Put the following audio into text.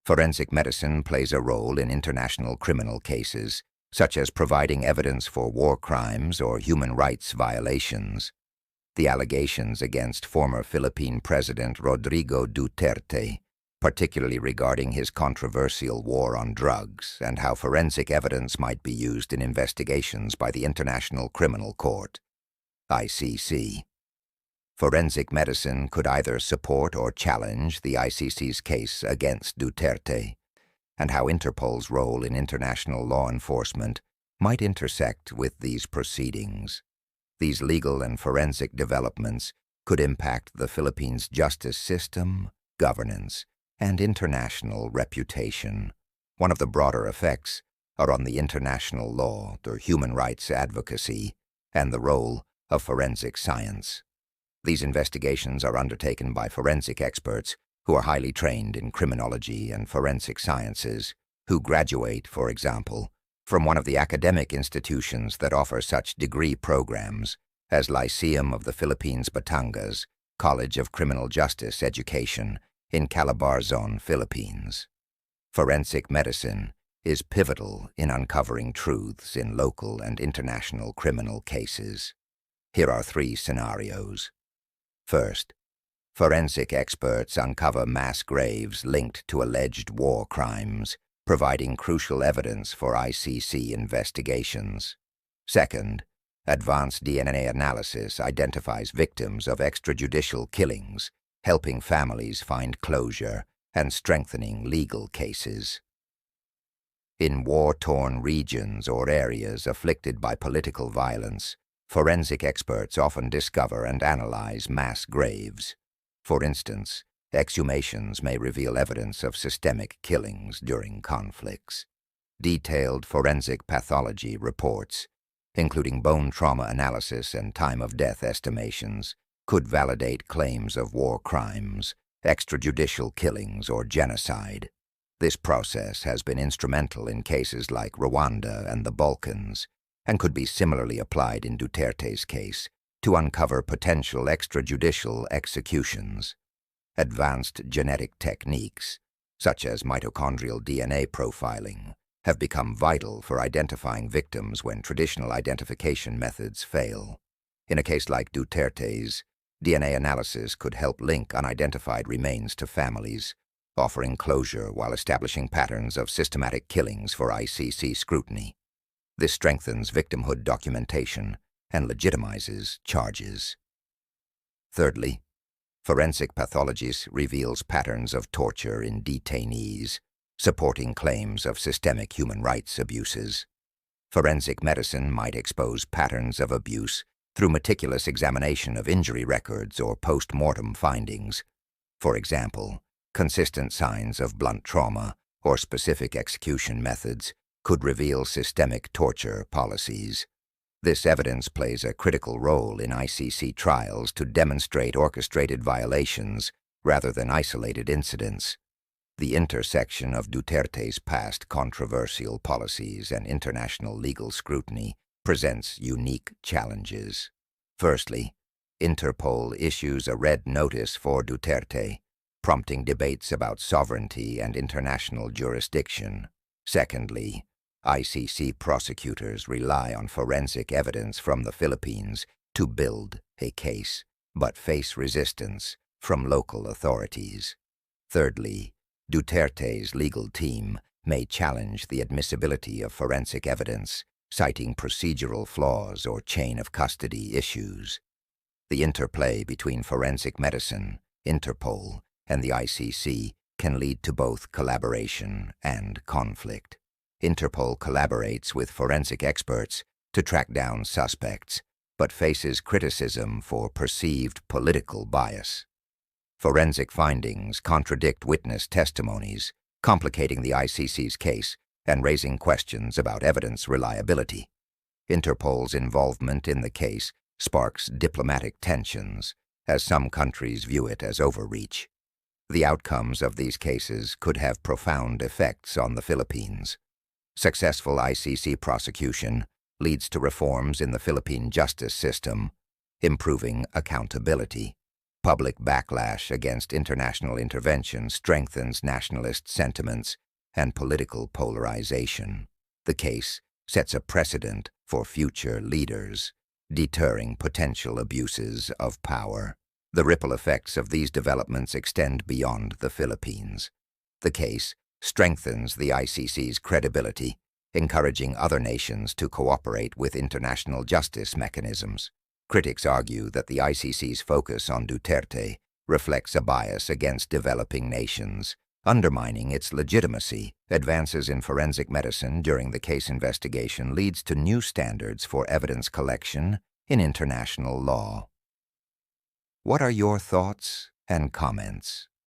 Forensic medicine plays a role in international criminal cases, such as providing evidence for war crimes or human rights violations. The allegations against former Philippine President Rodrigo Duterte, particularly regarding his controversial war on drugs and how forensic evidence might be used in investigations by the International Criminal Court, ICC. Forensic medicine could either support or challenge the ICC's case against Duterte, and how Interpol's role in international law enforcement might intersect with these proceedings. These legal and forensic developments could impact the Philippines' justice system, governance, and international reputation. One of the broader effects are on the international law, the human rights advocacy, and the role of forensic science. These investigations are undertaken by forensic experts who are highly trained in criminology and forensic sciences, who graduate, for example, from one of the academic institutions that offer such degree programs as Lyceum of the Philippines Batangas College of Criminal Justice Education in Calabarzon, Philippines. Forensic medicine is pivotal in uncovering truths in local and international criminal cases. Here are 3 scenarios. First, forensic experts uncover mass graves linked to alleged war crimes, providing crucial evidence for ICC investigations. Second, advanced DNA analysis identifies victims of extrajudicial killings, helping families find closure and strengthening legal cases. In war-torn regions or areas afflicted by political violence, forensic experts often discover and analyze mass graves. For instance, exhumations may reveal evidence of systemic killings during conflicts. Detailed forensic pathology reports, including bone trauma analysis and time-of-death estimations, could validate claims of war crimes, extrajudicial killings, or genocide. This process has been instrumental in cases like Rwanda and the Balkans, and could be similarly applied in Duterte's case to uncover potential extrajudicial executions. Advanced genetic techniques, such as mitochondrial DNA profiling, have become vital for identifying victims when traditional identification methods fail. In a case like Duterte's, DNA analysis could help link unidentified remains to families, offering closure while establishing patterns of systematic killings for ICC scrutiny. This strengthens victimhood documentation and legitimizes charges. Thirdly, forensic pathology reveals patterns of torture in detainees, supporting claims of systemic human rights abuses. Forensic medicine might expose patterns of abuse through meticulous examination of injury records or post-mortem findings. For example, consistent signs of blunt trauma or specific execution methods could reveal systemic torture policies. This evidence plays a critical role in ICC trials to demonstrate orchestrated violations rather than isolated incidents. The intersection of Duterte's past controversial policies and international legal scrutiny presents unique challenges. Firstly, Interpol issues a red notice for Duterte, prompting debates about sovereignty and international jurisdiction. Secondly, ICC prosecutors rely on forensic evidence from the Philippines to build a case, but face resistance from local authorities. Thirdly, Duterte's legal team may challenge the admissibility of forensic evidence, citing procedural flaws or chain of custody issues. The interplay between forensic medicine, Interpol, and the ICC can lead to both collaboration and conflict. Interpol collaborates with forensic experts to track down suspects, but faces criticism for perceived political bias. Forensic findings contradict witness testimonies, complicating the ICC's case and raising questions about evidence reliability. Interpol's involvement in the case sparks diplomatic tensions, as some countries view it as overreach. The outcomes of these cases could have profound effects on the Philippines. Successful ICC prosecution leads to reforms in the Philippine justice system, improving accountability. Public backlash against international intervention strengthens nationalist sentiments and political polarization. The case sets a precedent for future leaders, deterring potential abuses of power. The ripple effects of these developments extend beyond the Philippines. The case strengthens the ICC's credibility, encouraging other nations to cooperate with international justice mechanisms. Critics argue that the ICC's focus on Duterte reflects a bias against developing nations, undermining its legitimacy. Advances in forensic medicine during the case investigation leads to new standards for evidence collection in international law. What are your thoughts and comments?